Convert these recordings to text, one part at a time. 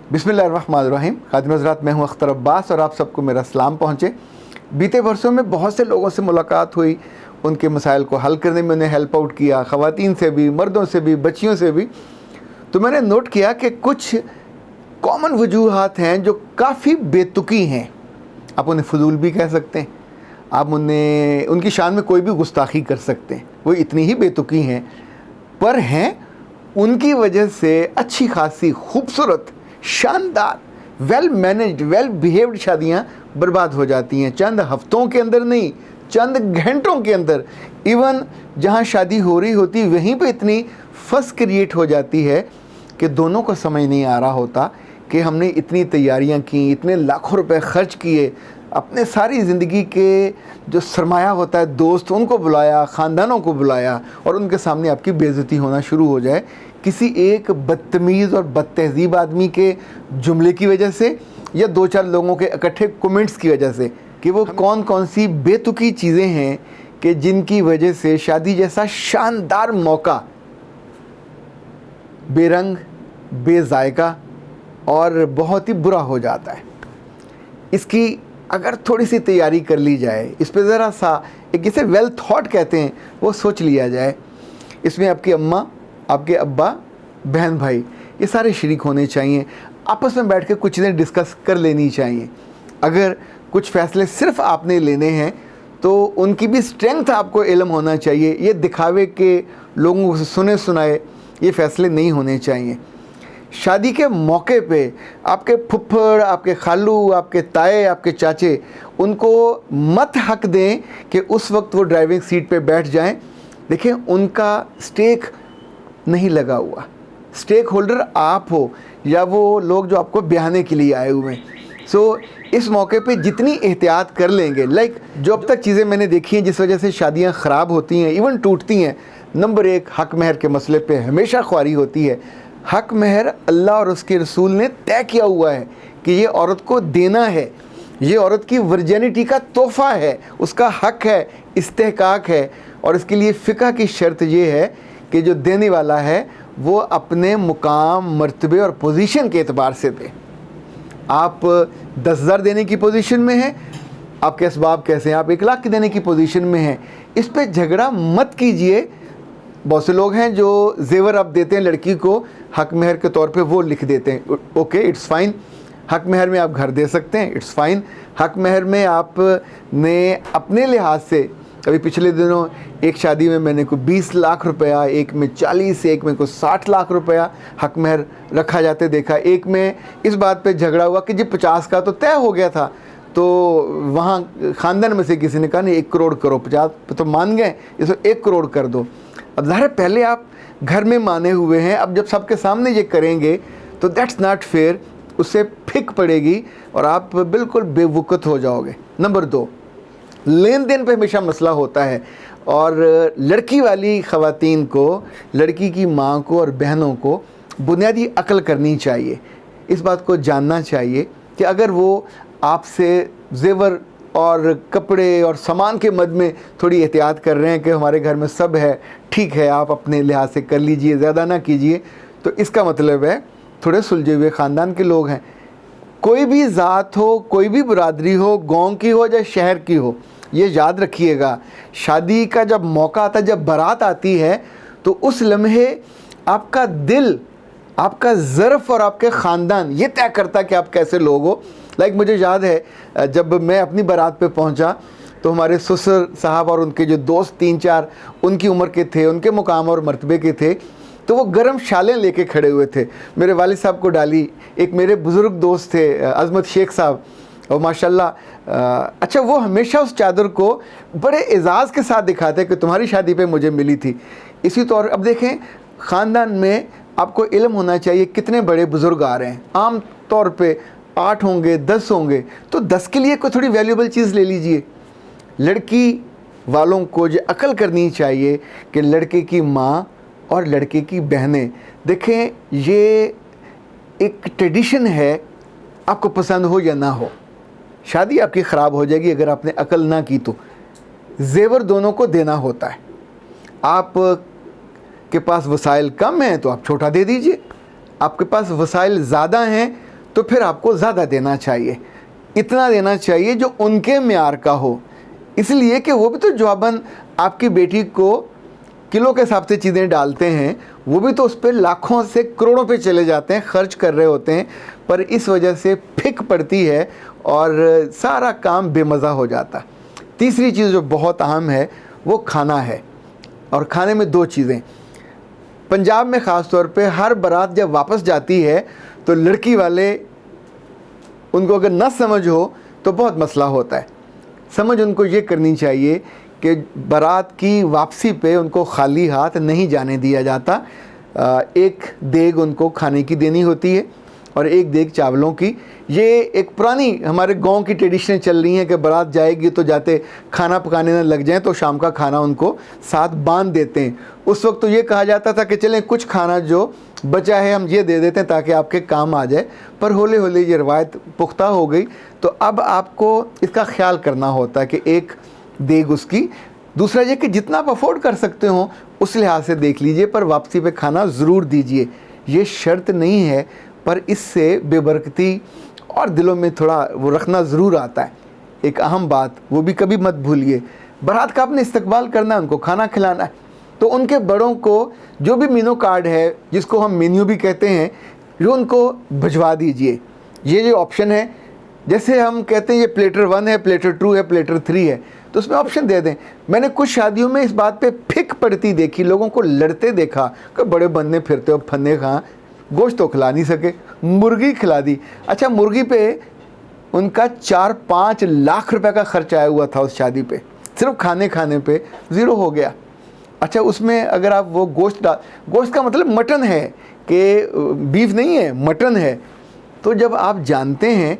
बिस्मिल्लाहिर्रहमानिर्रहीम। खातिम हज़रात, मैं हूं अख्तर अब्बास और आप सबको मेरा सलाम पहुँचे। बीते वर्षों में बहुत से लोगों से मुलाकात हुई, उनके मसाइल को हल करने में उन्हें हेल्प आउट किया, ख़वातीन से भी, मर्दों से भी, बच्चियों से भी। तो मैंने नोट किया कि कुछ कॉमन वजूहात हैं जो काफ़ी बेतुकी हैं। आप उन्हें फजूल भी कह सकते हैं, आप उन्हें उनकी शान में कोई भी गुस्ताखी कर सकते हैं, वो इतनी ही बेतुकी हैं, पर हैं उनकी वजह से अच्छी खासी खूबसूरत, शानदार, वेल मैनेज्ड, वेल बिहेव्ड शादियाँ बर्बाद हो जाती हैं। चंद हफ्तों के अंदर नहीं, चंद घंटों के अंदर। इवन जहाँ शादी हो रही होती वहीं पे इतनी फस क्रिएट हो जाती है कि दोनों को समझ नहीं आ रहा होता कि हमने इतनी तैयारियां की, इतने लाखों रुपए खर्च किए, अपने सारी ज़िंदगी के जो सरमाया होता है दोस्त, उनको बुलाया, ख़ानदानों को बुलाया, और उनके सामने आपकी बेइज्जती होना शुरू हो जाए किसी एक बदतमीज़ और बदतहज़ीब आदमी के जुमले की वजह से या दो चार लोगों के इकट्ठे कमेंट्स की वजह से। कि वो कौन कौन सी बेतुकी चीज़ें हैं कि जिनकी वजह से शादी जैसा शानदार मौका बेरंग, बेजायका और बहुत ही बुरा हो जाता है। इसकी अगर थोड़ी सी तैयारी कर ली जाए, इस पर ज़रा सा एक जिसे वेल थॉट कहते हैं वो सोच लिया जाए, इसमें आपकी अम्मा, आपके अब्बा, बहन भाई, ये सारे शरीक होने चाहिए। आपस में बैठ के कुछ चीज़ें डिस्कस कर लेनी चाहिए। अगर कुछ फ़ैसले सिर्फ आपने लेने हैं तो उनकी भी स्ट्रेंथ आपको इल्म होना चाहिए। ये दिखावे के लोगों से सुने सुनाए ये फ़ैसले नहीं होने चाहिए। शादी के मौके पे आपके फुफ्फड़, आपके खालू, आपके ताए, आपके चाचे, उनको मत हक दें कि उस वक्त वो ड्राइविंग सीट पे बैठ जाएं। देखें, उनका स्टेक नहीं लगा हुआ। स्टेक होल्डर आप हो या वो लोग जो आपको ब्याहने के लिए आए हुए हैं। सो इस मौके पे जितनी एहतियात कर लेंगे, जो अब तक चीज़ें मैंने देखी हैं जिस वजह से शादियां ख़राब होती हैं, इवन टूटती हैं। नंबर एक, हक महर के मसले पे हमेशा ख्वारी होती है। हक महर अल्लाह और उसके रसूल ने तय किया हुआ है कि ये औरत को देना है, ये औरत की वर्जिनिटी का तोहफ़ा है, उसका हक है, इस्तेहकाक है। और इसके लिए फ़िक़ह की शर्त ये है कि जो देने वाला है वो अपने मुकाम, मर्तबे और पोजीशन के एतबार से दे। आप 10,000 देने की पोजीशन में हैं, आपके असबाब कैसे हैं, आप 1 लाख की देने की पोजीशन में हैं, इस पे झगड़ा मत कीजिए। बहुत से लोग हैं जो जेवर आप देते हैं लड़की को हक महर के तौर पे, वो लिख देते हैं, ओके इट्स फाइन। हक महर में आप घर दे सकते हैं, इट्स फाइन। हक महर में आपने अपने लिहाज से, अभी पिछले दिनों एक शादी में मैंने को 20 लाख रुपया, एक में 40, एक में को 60 लाख रुपया हक महर रखा जाते देखा। एक में इस बात पे झगड़ा हुआ कि जी 50 का तो तय हो गया था, तो वहाँ ख़ानदान में से किसी ने कहा नहीं 1 करोड़ करो, 50 तो मान गए, इसको 1 करोड़ कर दो। अब ज़ाहिर पहले आप घर में माने हुए हैं, अब जब सबके सामने ये करेंगे तो दैट्स नॉट फेयर, उससे फिक पड़ेगी और आप बिल्कुल बेवकूफ़ हो जाओगे। नंबर 2, लेन देन पे हमेशा मसला होता है और लड़की वाली ख़वातीन को, लड़की की माँ को और बहनों को बुनियादी अक्ल करनी चाहिए। इस बात को जानना चाहिए कि अगर वो आपसे जेवर और कपड़े और सामान के मद में थोड़ी एहतियात कर रहे हैं कि हमारे घर में सब है, ठीक है, आप अपने लिहाज से कर लीजिए, ज़्यादा ना कीजिए, तो इसका मतलब है थोड़े सुलझे हुए ख़ानदान के लोग हैं। कोई भी ज़ात हो, कोई भी बरादरी हो, गाँव की हो या शहर की हो, ये याद रखिएगा, शादी का जब मौका आता है, जब बारात आती है, तो उस लम्हे आपका दिल, आपका ज़र्फ़ और आपके ख़ानदान ये तय करता है कि आप कैसे लोग हो। मुझे याद है जब मैं अपनी बारात पे पहुंचा तो हमारे ससुर साहब और उनके जो दोस्त 3-4 उनकी उम्र के थे, उनके मुकाम और मर्तबे के थे, तो वो गर्म शालें लेके खड़े हुए थे। मेरे वालिद साहब को डाली, एक मेरे बुज़ुर्ग दोस्त थे अज़मत शेख साहब, और माशाल्लाह अच्छा वो हमेशा उस चादर को बड़े एजाज़ के साथ दिखाते कि तुम्हारी शादी पे मुझे मिली थी। इसी तौर अब देखें, ख़ानदान में आपको इल्म होना चाहिए कितने बड़े बुज़ुर्ग आ रहे हैं। आम तौर पे 8 होंगे, 10 होंगे, तो 10 के लिए कोई थोड़ी वैल्यूबल चीज़ ले लीजिए। लड़की वालों को ये अकल करनी चाहिए कि लड़के की माँ और लड़के की बहनें, देखें ये एक ट्रेडिशन है, आपको पसंद हो या ना हो, शादी आपकी ख़राब हो जाएगी अगर आपने अकल ना की तो। जेवर दोनों को देना होता है। आप के पास वसाइल कम हैं तो आप छोटा दे दीजिए, आपके पास वसाइल ज़्यादा हैं तो फिर आपको ज़्यादा देना चाहिए, इतना देना चाहिए जो उनके म्यार का हो। इसलिए कि वो भी तो जवाबन आपकी बेटी को किलो के हिसाब से चीज़ें डालते हैं, वो भी तो उस पर लाखों से करोड़ों पे चले जाते हैं, खर्च कर रहे होते हैं, पर इस वजह से फिक पड़ती है और सारा काम बेमज़ा हो जाता। तीसरी चीज़ जो बहुत अहम है वो खाना है, और खाने में दो चीज़ें। पंजाब में ख़ास तौर पे हर बारात जब वापस जाती है तो लड़की वाले, उनको अगर न समझ हो तो बहुत मसला होता है। समझ उनको ये करनी चाहिए कि बारात की वापसी पे उनको खाली हाथ नहीं जाने दिया जाता। एक देग उनको खाने की देनी होती है और एक देग चावलों की। ये एक पुरानी हमारे गांव की ट्रेडिशन चल रही है कि बारात जाएगी तो जाते खाना पकाने न लग जाएं, तो शाम का खाना उनको साथ बांध देते हैं। उस वक्त तो ये कहा जाता था कि चलें कुछ खाना जो बचा है हम ये दे देते हैं ताकि आपके काम आ जाए, पर हौले हौले ये रवायत पुख्ता हो गई। तो अब आपको इसका ख्याल करना होता है कि एक देग उसकी, दूसरा ये कि जितना आप अफोर्ड कर सकते हो उस लिहाज से देख लीजिए, पर वापसी पे खाना ज़रूर दीजिए। ये शर्त नहीं है, पर इससे बेबरकती और दिलों में थोड़ा वो रखना ज़रूर आता है। एक अहम बात वो भी कभी मत भूलिए, बारात का आपने इस्तकबाल करना है, उनको खाना खिलाना है, तो उनके बड़ों को जो भी मेनू कार्ड है, जिसको हम मेन्यू भी कहते हैं, जो उनको भिजवा दीजिए। ये जो ऑप्शन है, जैसे हम कहते हैं ये प्लेटर 1 है, प्लेटर 2 है, प्लेटर 3 है, तो उसमें ऑप्शन दे दें। मैंने कुछ शादियों में इस बात पे फिक पड़ती देखी, लोगों को लड़ते देखा कि बड़े बनने फिरते हो फन्ने कहाँ, गोश्त तो खिला नहीं सके, मुर्गी खिला दी। अच्छा, मुर्गी पे उनका 4-5 लाख रुपए का खर्च आया हुआ था उस शादी पे, सिर्फ खाने पे ज़ीरो हो गया। अच्छा, उसमें अगर आप वो गोश्त का मतलब मटन है कि बीफ नहीं है, मटन है। तो जब आप जानते हैं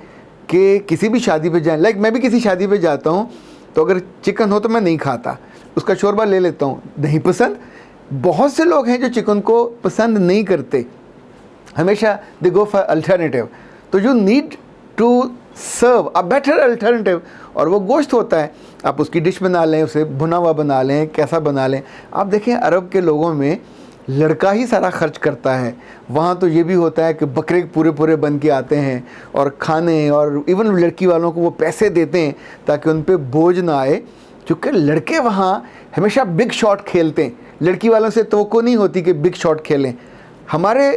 कि किसी भी शादी पे जाएं, लाइक मैं भी किसी शादी पे जाता हूँ तो अगर चिकन हो तो मैं नहीं खाता, उसका शोरबा ले लेता हूँ, नहीं पसंद। बहुत से लोग हैं जो चिकन को पसंद नहीं करते, हमेशा दे गो फॉर अल्टरनेटिव। तो you need to serve a better alternative, और वो गोश्त होता है। आप उसकी डिश बना लें, उसे भुना हुआ बना लें, कैसा बना लें। आप देखें अरब के लोगों में लड़का ही सारा खर्च करता है। वहाँ तो ये भी होता है कि बकरे पूरे बन के आते हैं और खाने, और इवन लड़की वालों को वो पैसे देते हैं ताकि उन पर बोझ ना आए, क्योंकि लड़के वहाँ हमेशा बिग शॉट खेलते हैं। लड़की वालों से तवक्को नहीं होती कि बिग शॉट खेलें। हमारे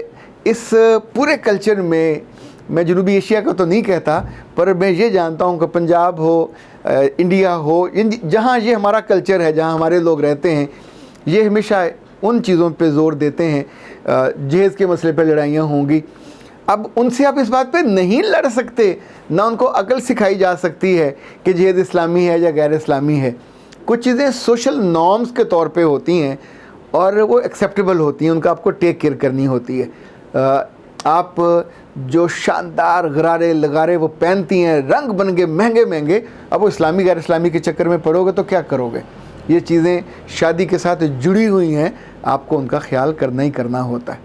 इस पूरे कल्चर में, मैं जनूबी एशिया का तो नहीं कहता, पर मैं ये जानता हूँ कि पंजाब हो, इंडिया हो, जहाँ ये हमारा कल्चर है, जहाँ हमारे लोग रहते हैं, ये हमेशा उन चीज़ों पे ज़ोर देते हैं। जहेज़ के मसले पे लड़ाइयाँ होंगी, अब उनसे आप इस बात पे नहीं लड़ सकते, ना उनको अकल सिखाई जा सकती है कि जहेज़ इस्लामी है या गैर इस्लामी है। कुछ चीज़ें सोशल नॉर्म्स के तौर पे होती हैं और वो एक्सेप्टेबल होती हैं, उनका आपको टेक केयर करनी होती है। आप जो शानदार गरारे लगारे वो पहनती हैं, रंग बन गए महंगे, अब वो इस्लामी गैर इस्लामी के चक्कर में पड़ोगे तो क्या करोगे। ये चीज़ें शादी के साथ जुड़ी हुई हैं, आपको उनका ख्याल करना ही करना होता है।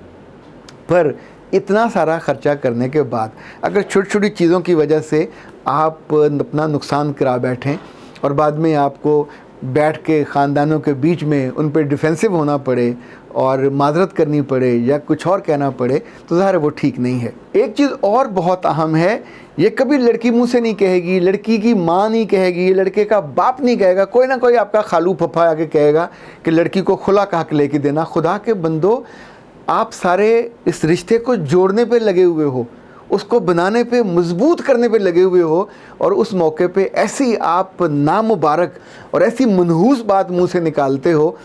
पर इतना सारा ख़र्चा करने के बाद अगर छोटी छोटी चीज़ों की वजह से आप अपना नुकसान करा बैठें और बाद में आपको बैठ के ख़ानदानों के बीच में उन पर डिफेंसिव होना पड़े और माजरत करनी पड़े या कुछ और कहना पड़े, तो ज़ाहिर है वो ठीक नहीं है। एक चीज़ और बहुत अहम है, ये कभी लड़की मुंह से नहीं कहेगी, लड़की की माँ नहीं कहेगी, लड़के का बाप नहीं कहेगा, कोई ना कोई आपका खालू फफा आके कहेगा कि लड़की को खुला का हक लेके देना। खुदा के बंदो, आप सारे इस रिश्ते को जोड़ने पे लगे हुए हो, उसको बनाने पे, मजबूत करने पे लगे हुए हो, और उस मौके पे ऐसी आप नामुबारक और ऐसी मनहूस बात मुंह से निकालते हो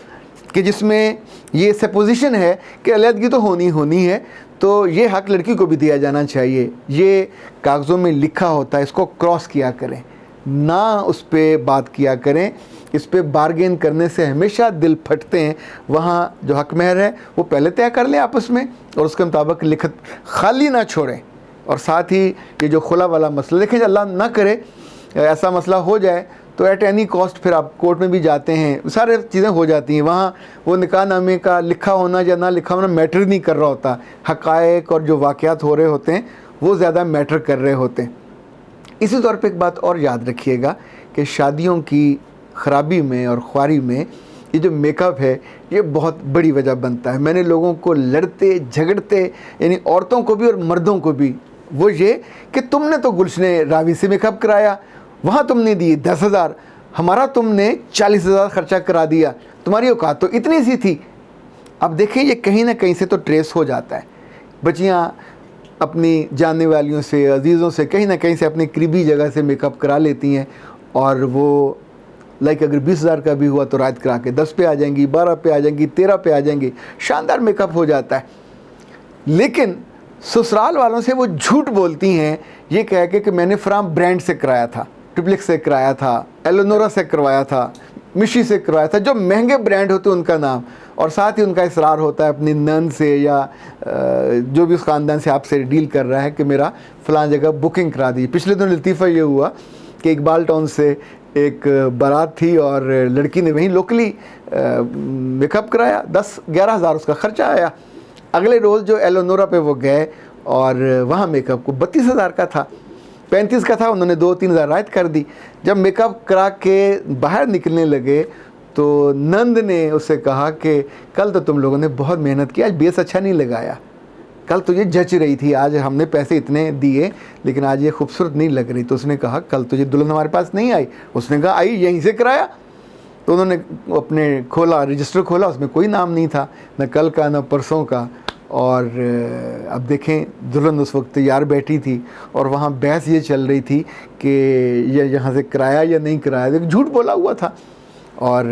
कि जिसमें ये सपोजिशन है कि अलहदगी तो होनी है, तो ये हक लड़की को भी दिया जाना चाहिए। ये कागज़ों में लिखा होता है, इसको क्रॉस किया करें, ना उस पर बात किया करें। इस पे बार्गेन करने से हमेशा दिल फटते हैं। वहाँ जो हक महर है वो पहले तय कर लें आपस में और उसके मुताबिक लिखत खाली ना छोड़ें। और साथ ही ये जो खुला वाला मसला, देखें अल्लाह ना करे ऐसा मसला हो जाए तो एट एनी कॉस्ट फिर आप कोर्ट में भी जाते हैं, सारे चीज़ें हो जाती हैं। वहाँ वो निकाहनामे का लिखा होना या ना लिखा होना मैटर नहीं कर रहा होता, हक़ाइक़ और जो वाक़यात हो रहे होते हैं वो ज़्यादा मैटर कर रहे होते हैं। इसी तौर पे एक बात और याद रखिएगा कि शादियों की ख़राबी में और ख्वारी में ये जो मेकअप है ये बहुत बड़ी वजह बनता है। मैंने लोगों को लड़ते झगड़ते, यानी औरतों को भी और मर्दों को भी, वो ये कि तुमने तो गुलशन रावी से मेकअप कराया, वहाँ तुमने दिए 10,000, हमारा तुमने 40,000 खर्चा करा दिया, तुम्हारी औकात तो इतनी सी थी। अब देखें ये कहीं ना कहीं से तो ट्रेस हो जाता है। बच्चियाँ अपनी जानने वालियों से, अजीज़ों से, कहीं ना कहीं से अपनी करीबी जगह से मेकअप करा लेती हैं, और वो लाइक अगर 20,000 का भी हुआ तो रायत करा के 10 पे आ जाएंगी, 12 पे आ जाएंगी, 13 पे आ जाएंगी, शानदार मेकअप हो जाता है। लेकिन ससुराल वालों से वो झूठ बोलती हैं ये कह के कि मैंने फ्राम ब्रांड से कराया था, ट्रिप्लेक्स से कराया था, एलोनोरा से करवाया था, मिशी से करवाया था, जो महंगे ब्रांड होते हैं उनका नाम, और साथ ही उनका इसरार होता है अपनी नंद से या जो भी उस ख़ानदान से आपसे डील कर रहा है कि मेरा फ़लाँ जगह बुकिंग करा दी। पिछले दिन लतीफ़ा ये हुआ कि इकबाल टाउन से एक बारात थी और लड़की ने वहीं लोकली मेकअप कराया, 10-11 हज़ार उसका ख़र्चा आया। अगले रोज़ जो एलोनोरा पे वो गए और वहाँ मेकअप को 32,000 का था, 35 का था, उन्होंने 2-3 हज़ार रायत कर दी। जब मेकअप करा के बाहर निकलने लगे तो नंद ने उससे कहा कि कल तो तुम लोगों ने बहुत मेहनत की, आज बेस अच्छा नहीं लगाया, कल तुझे जच रही थी, आज हमने पैसे इतने दिए लेकिन आज ये खूबसूरत नहीं लग रही। तो उसने कहा कल तुझे दुल्हन हमारे पास नहीं आई, उसने कहा आई, यहीं से कराया। तो उन्होंने अपने खोला, रजिस्टर खोला, उसमें कोई नाम नहीं था, न कल का न परसों का। और अब देखें दुल्हन उस वक्त तैयार बैठी थी और वहाँ बहस ये चल रही थी कि ये यहाँ से कराया या नहीं कराया, झूठ बोला हुआ था। और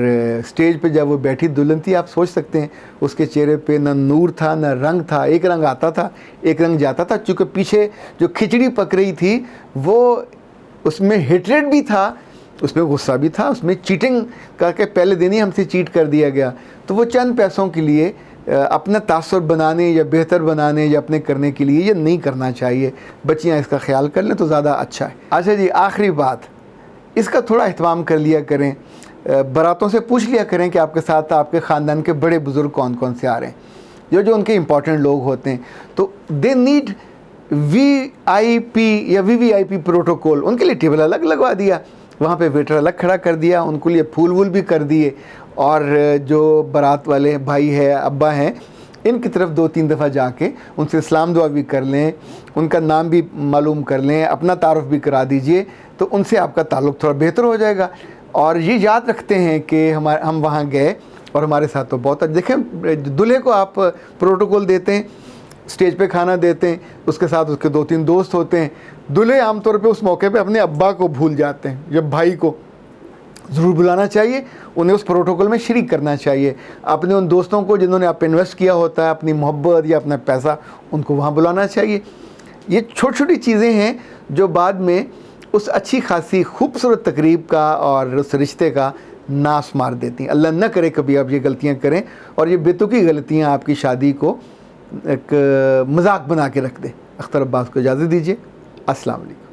स्टेज पे जब वो बैठी दुल्हन थी, आप सोच सकते हैं उसके चेहरे पे न नूर था न रंग था, एक रंग आता था एक रंग जाता था, चूँकि पीछे जो खिचड़ी पक रही थी वो उसमें हेट्रेड भी था, उसमें गुस्सा भी था, उसमें चीटिंग करके पहले दिन ही हमसे चीट कर दिया गया। तो वो चंद पैसों के लिए अपना तासुर बनाने या बेहतर बनाने या अपने करने के लिए ये नहीं करना चाहिए। बच्चियाँ इसका ख्याल कर लें तो ज़्यादा अच्छा है। अच्छा जी, आखिरी बात, इसका थोड़ा एहतमाम कर लिया करें, बारातों से पूछ लिया करें कि आपके साथ आपके ख़ानदान के बड़े बुज़ुर्ग कौन कौन से आ रहे हैं, जो उनके इम्पॉर्टेंट लोग होते हैं। तो दे नीड VIP या VVIP प्रोटोकॉल, उनके लिए टेबल अलग लगवा दिया, वहाँ पे वेटर अलग खड़ा कर दिया, उनको लिए फूल वूल भी कर दिए, और जो बारात वाले भाई है, अब्बा हैं, इनकी तरफ 2-3 दफ़ा जाके उनसे इस्लाम दुआ भी कर लें, उनका नाम भी मालूम कर लें, अपना तारुफ भी करा दीजिए, तो उनसे आपका ताल्लुक़ थोड़ा बेहतर हो जाएगा। और ये याद रखते हैं कि हम वहाँ गए और हमारे साथ तो बहुत देखें, दूल्हे को आप प्रोटोकॉल देते हैं, स्टेज पे खाना देते हैं, उसके साथ उसके 2-3 दोस्त होते हैं। दूल्हे आमतौर पे उस मौके पे अपने अब्बा को भूल जाते हैं, जब भाई को ज़रूर बुलाना चाहिए, उन्हें उस प्रोटोकॉल में शरीक करना चाहिए। अपने उन दोस्तों को जिन्होंने आप इन्वेस्ट किया होता है अपनी मोहब्बत या अपना पैसा, उनको वहाँ बुलाना चाहिए। ये छोटी छोटी चीज़ें हैं जो बाद में उस अच्छी खासी खूबसूरत तकरीब का और उस रिश्ते का नाश मार देती हैं। अल्लाह न करे कभी आप ये गलतियाँ करें और ये बेतुकी गलतियाँ आपकी शादी को एक मजाक बना के रख दें। अख्तर अब्बास को इजाज़त दीजिए। अस्सलाम वालेकुम।